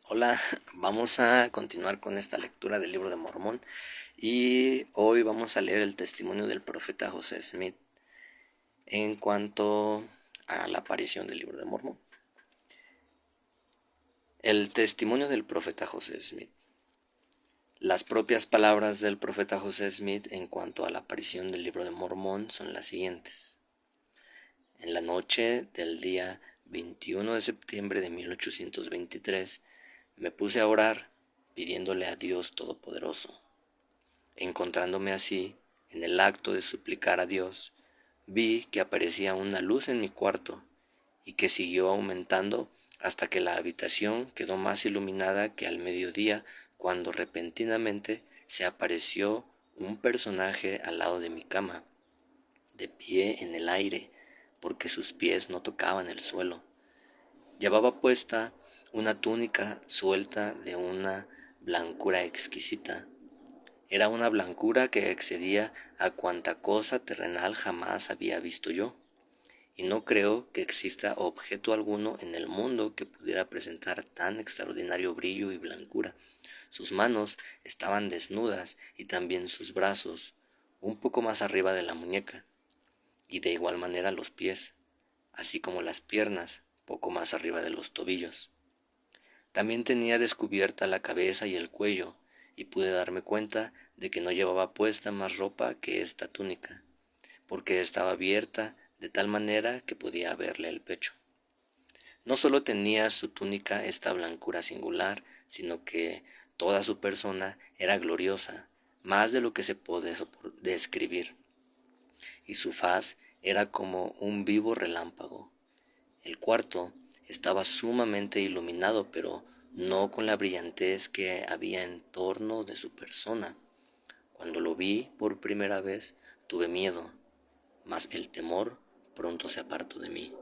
Hola, vamos a continuar con esta lectura del libro de Mormón y hoy vamos a leer el testimonio del profeta José Smith en cuanto a la aparición del libro de Mormón. El testimonio del profeta José Smith. Las propias palabras del profeta José Smith en cuanto a la aparición del libro de Mormón son las siguientes. En la noche del día 21 de septiembre de 1823 me puse a orar pidiéndole a Dios Todopoderoso. Encontrándome así en el acto de suplicar a Dios, vi que aparecía una luz en mi cuarto y que siguió aumentando hasta que la habitación quedó más iluminada que al mediodía, cuando repentinamente se apareció un personaje al lado de mi cama, de pie en el aire, porque sus pies no tocaban el suelo. Llevaba puesta una túnica suelta de una blancura exquisita. Era una blancura que excedía a cuanta cosa terrenal jamás había visto yo, y no creo que exista objeto alguno en el mundo que pudiera presentar tan extraordinario brillo y blancura. Sus manos estaban desnudas y también sus brazos, un poco más arriba de la muñeca, y de igual manera los pies, así como las piernas, poco más arriba de los tobillos. También tenía descubierta la cabeza y el cuello, y pude darme cuenta de que no llevaba puesta más ropa que esta túnica, porque estaba abierta de tal manera que podía verle el pecho. No solo tenía su túnica esta blancura singular, sino que toda su persona era gloriosa, más de lo que se puede describir, y su faz era como un vivo relámpago. El cuarto estaba sumamente iluminado, pero no con la brillantez que había en torno de su persona. Cuando lo vi por primera vez, tuve miedo, mas el temor pronto se apartó de mí.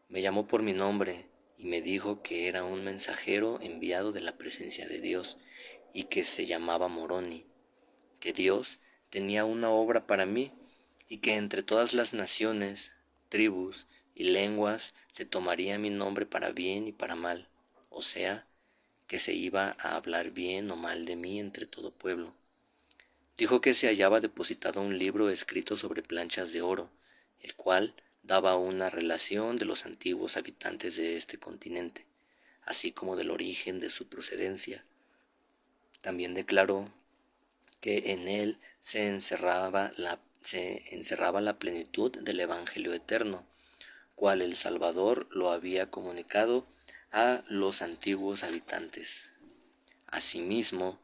Me llamó por mi nombre y me dijo que era un mensajero enviado de la presencia de Dios y que se llamaba Moroni, que Dios tenía una obra para mí y que entre todas las naciones, tribus y lenguas se tomaría mi nombre para bien y para mal, o sea, que se iba a hablar bien o mal de mí entre todo pueblo. Dijo que se hallaba depositado un libro escrito sobre planchas de oro, el cual daba una relación de los antiguos habitantes de este continente, así como del origen de su procedencia. También declaró que en él se encerraba la plenitud del Evangelio eterno, cual el Salvador lo había comunicado a los antiguos habitantes. Asimismo,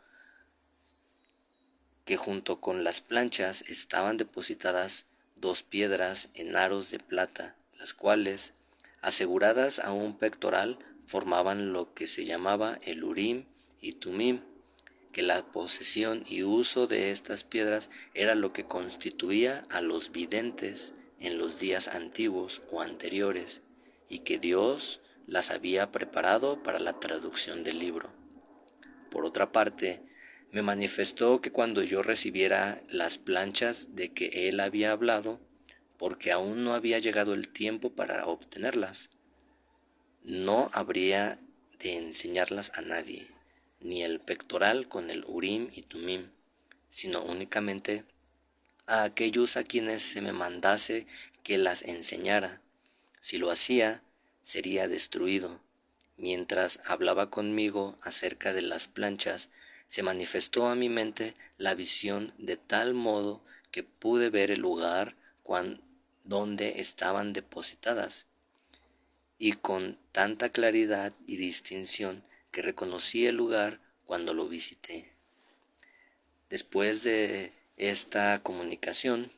que junto con las planchas estaban depositadas dos piedras en aros de plata, las cuales, aseguradas a un pectoral, formaban lo que se llamaba el Urim y Tumim, que la posesión y uso de estas piedras era lo que constituía a los videntes en los días antiguos o anteriores, y que Dios las había preparado para la traducción del libro. Por otra parte, me manifestó que cuando yo recibiera las planchas de que él había hablado, porque aún no había llegado el tiempo para obtenerlas, no habría de enseñarlas a nadie, ni el pectoral con el Urim y Tumim, sino únicamente a aquellos a quienes se me mandase que las enseñara. Si lo hacía, sería destruido. Mientras hablaba conmigo acerca de las planchas, se manifestó a mi mente la visión de tal modo que pude ver el lugar donde estaban depositadas, y con tanta claridad y distinción que reconocí el lugar cuando lo visité. Después de esta comunicación,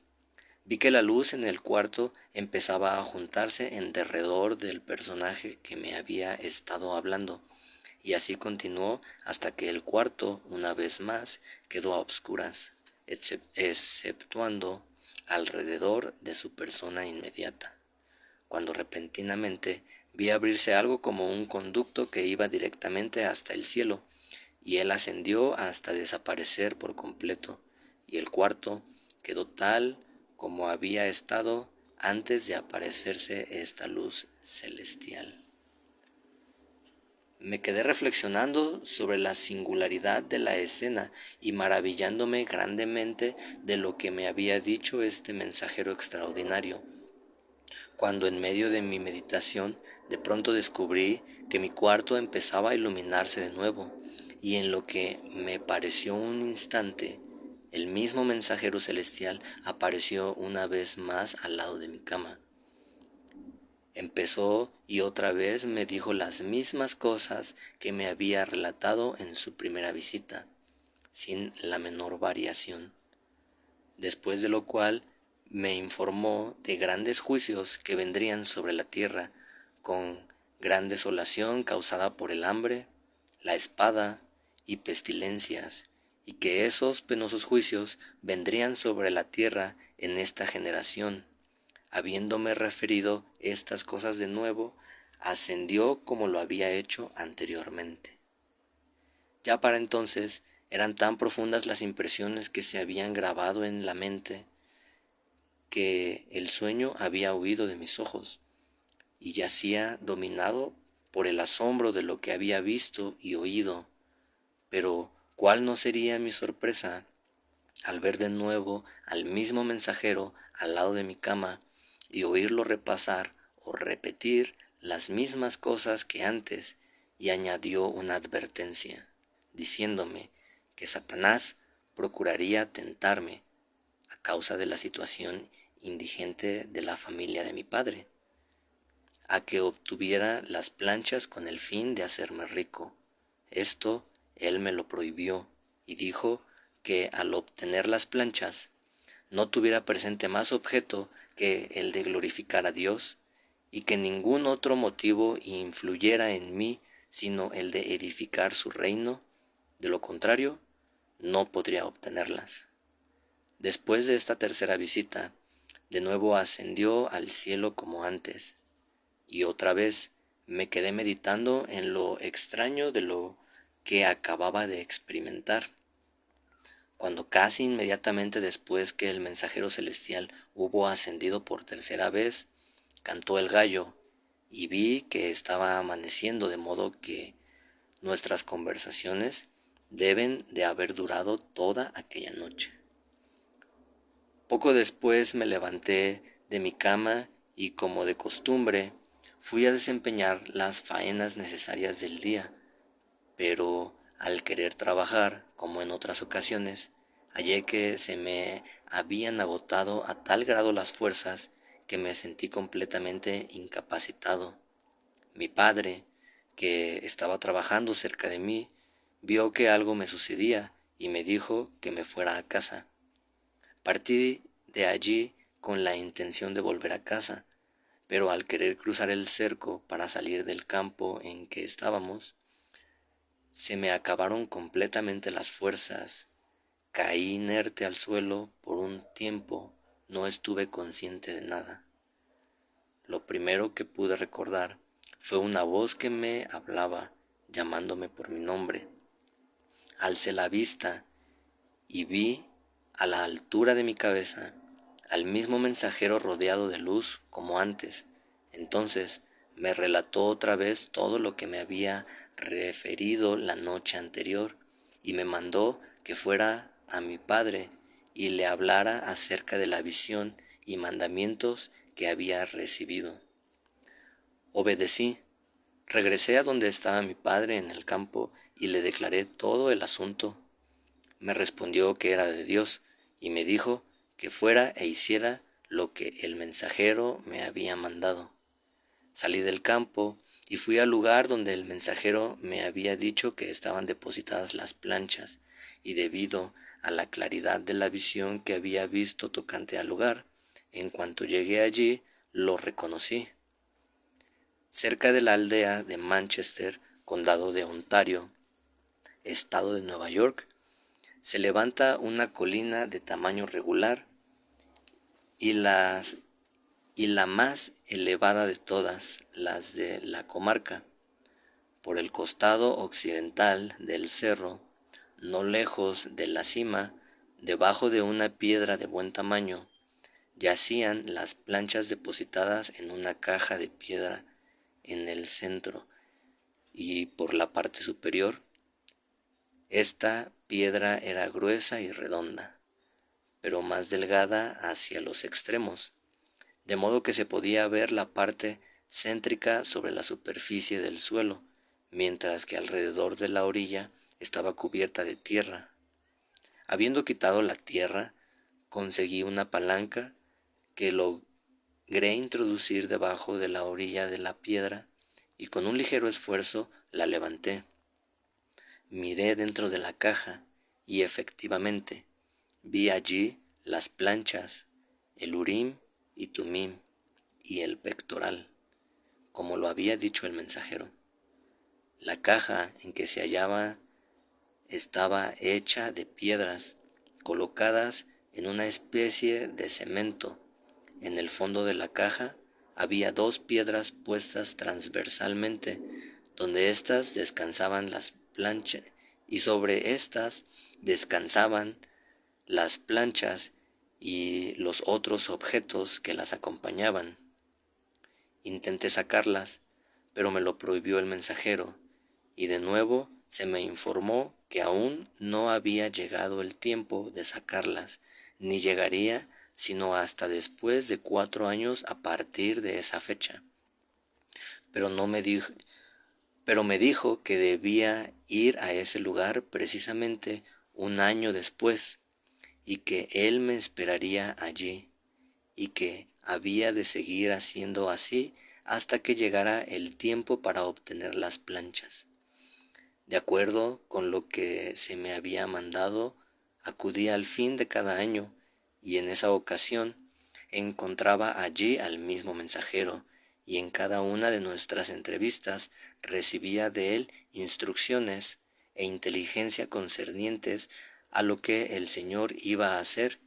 vi que la luz en el cuarto empezaba a juntarse en derredor del personaje que me había estado hablando, y así continuó hasta que el cuarto, una vez más, quedó a obscuras, exceptuando alrededor de su persona inmediata, cuando repentinamente vi abrirse algo como un conducto que iba directamente hasta el cielo, y él ascendió hasta desaparecer por completo, y el cuarto quedó tal como había estado antes de aparecerse esta luz celestial. Me quedé reflexionando sobre la singularidad de la escena y maravillándome grandemente de lo que me había dicho este mensajero extraordinario, cuando en medio de mi meditación de pronto descubrí que mi cuarto empezaba a iluminarse de nuevo, y en lo que me pareció un instante, el mismo mensajero celestial apareció una vez más al lado de mi cama. Empezó y otra vez me dijo las mismas cosas que me había relatado en su primera visita, sin la menor variación. Después de lo cual me informó de grandes juicios que vendrían sobre la tierra, con gran desolación causada por el hambre, la espada y pestilencias, y que esos penosos juicios vendrían sobre la tierra en esta generación. Habiéndome referido estas cosas de nuevo, ascendió como lo había hecho anteriormente. Ya para entonces eran tan profundas las impresiones que se habían grabado en la mente, que el sueño había huido de mis ojos, y yacía dominado por el asombro de lo que había visto y oído. Pero ¿cuál no sería mi sorpresa al ver de nuevo al mismo mensajero al lado de mi cama y oírlo repasar o repetir las mismas cosas que antes? Y añadió una advertencia, diciéndome que Satanás procuraría tentarme a causa de la situación indigente de la familia de mi padre, a que obtuviera las planchas con el fin de hacerme rico. Esto él me lo prohibió y dijo que al obtener las planchas no tuviera presente más objeto que el de glorificar a Dios, y que ningún otro motivo influyera en mí sino el de edificar su reino. De lo contrario, no podría obtenerlas. Después de esta tercera visita, de nuevo ascendió al cielo como antes, y otra vez me quedé meditando en lo extraño de lo que acababa de experimentar, cuando casi inmediatamente después que el mensajero celestial hubo ascendido por tercera vez, cantó el gallo, y vi que estaba amaneciendo, de modo que nuestras conversaciones deben de haber durado toda aquella noche. Poco después me levanté de mi cama y, como de costumbre, fui a desempeñar las faenas necesarias del día, pero al querer trabajar, como en otras ocasiones, hallé que se me habían agotado a tal grado las fuerzas que me sentí completamente incapacitado. Mi padre, que estaba trabajando cerca de mí, vio que algo me sucedía y me dijo que me fuera a casa. Partí de allí con la intención de volver a casa, pero al querer cruzar el cerco para salir del campo en que estábamos, se me acabaron completamente las fuerzas. Caí inerte al suelo por un tiempo, no estuve consciente de nada. Lo primero que pude recordar fue una voz que me hablaba, llamándome por mi nombre. Alcé la vista y vi a la altura de mi cabeza al mismo mensajero rodeado de luz como antes. Entonces me relató otra vez todo lo que me había referido la noche anterior, y me mandó que fuera a mi padre y le hablara acerca de la visión y mandamientos que había recibido. Obedecí. Regresé a donde estaba mi padre en el campo y le declaré todo el asunto. Me respondió que era de Dios, y me dijo que fuera e hiciera lo que el mensajero me había mandado. Salí del campo y fui al lugar donde el mensajero me había dicho que estaban depositadas las planchas, y debido a la claridad de la visión que había visto tocante al lugar, en cuanto llegué allí lo reconocí. Cerca de la aldea de Manchester, condado de Ontario, estado de Nueva York, se levanta una colina de tamaño regular y, la más elevada de todas las de la comarca. Por el costado occidental del cerro, no lejos de la cima, debajo de una piedra de buen tamaño, yacían las planchas depositadas en una caja de piedra en el centro, y por la parte superior. Esta piedra era gruesa y redonda, pero más delgada hacia los extremos, de modo que se podía ver la parte céntrica sobre la superficie del suelo, mientras que alrededor de la orilla estaba cubierta de tierra. Habiendo quitado la tierra, conseguí una palanca que logré introducir debajo de la orilla de la piedra y con un ligero esfuerzo la levanté. Miré dentro de la caja y efectivamente vi allí las planchas, el Urim y Tumim y el pectoral, como lo había dicho el mensajero. La caja en que se hallaba estaba hecha de piedras colocadas en una especie de cemento. En el fondo de la caja había 2 piedras puestas transversalmente, donde éstas descansaban las planchas, y sobre éstas descansaban las planchas y los otros objetos que las acompañaban. Intenté sacarlas, pero me lo prohibió el mensajero, y de nuevo se me informó que aún no había llegado el tiempo de sacarlas, ni llegaría sino hasta después de 4 años a partir de esa fecha. Pero me dijo que debía ir a ese lugar precisamente 1 año después, y que él me esperaría allí, y que había de seguir haciendo así hasta que llegara el tiempo para obtener las planchas. De acuerdo con lo que se me había mandado, acudí al fin de cada año, y en esa ocasión encontraba allí al mismo mensajero, y en cada una de nuestras entrevistas recibía de él instrucciones e inteligencia concernientes a lo que el Señor iba a hacer,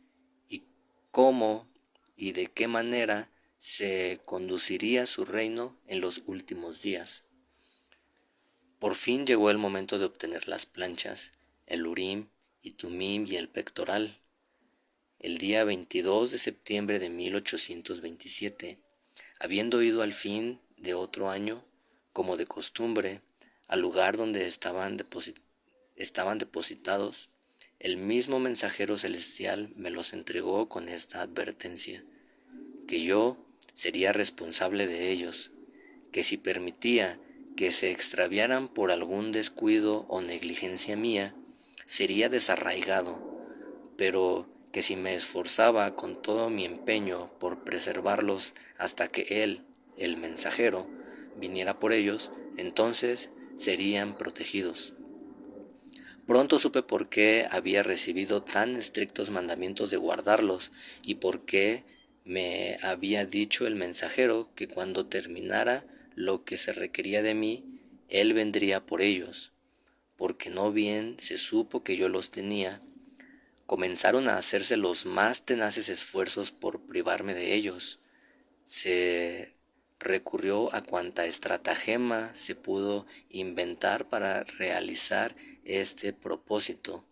y cómo y de qué manera se conduciría su reino en los últimos días. Por fin llegó el momento de obtener las planchas, el Urim y Tumim y el pectoral. El día 22 de septiembre de 1827, habiendo ido al fin de otro año, como de costumbre, al lugar donde estaban depositados, el mismo mensajero celestial me los entregó con esta advertencia: que yo sería responsable de ellos, que si permitía que se extraviaran por algún descuido o negligencia mía, sería desarraigado, pero que si me esforzaba con todo mi empeño por preservarlos hasta que él, el mensajero, viniera por ellos, entonces serían protegidos. Pronto supe por qué había recibido tan estrictos mandamientos de guardarlos, y por qué me había dicho el mensajero que cuando terminara lo que se requería de mí, él vendría por ellos. Porque no bien se supo que yo los tenía, comenzaron a hacerse los más tenaces esfuerzos por privarme de ellos. Se recurrió a cuanta estratagema se pudo inventar para realizar este propósito.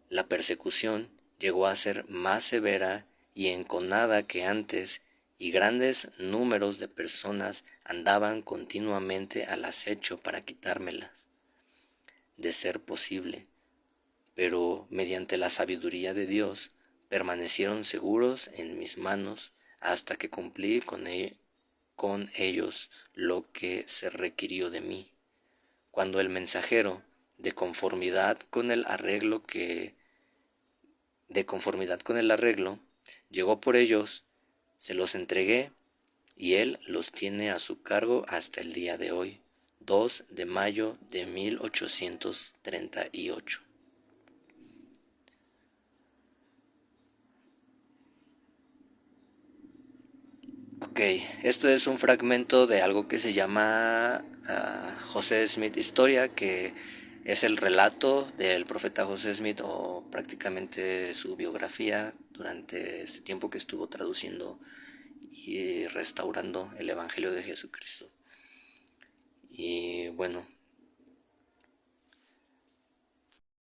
La persecución llegó a ser más severa y enconada que antes, y grandes números de personas andaban continuamente al acecho para quitármelas, de ser posible, pero mediante la sabiduría de Dios permanecieron seguros en mis manos hasta que cumplí con ellos lo que se requirió de mí. Cuando el mensajero, de conformidad con el arreglo, llegó por ellos, se los entregué, y él los tiene a su cargo hasta el día de hoy, 2 de mayo de 1838. Ok, esto es un fragmento de algo que se llama José Smith Historia, que es el relato del profeta José Smith, o prácticamente su biografía durante este tiempo que estuvo traduciendo y restaurando el Evangelio de Jesucristo. Y bueno,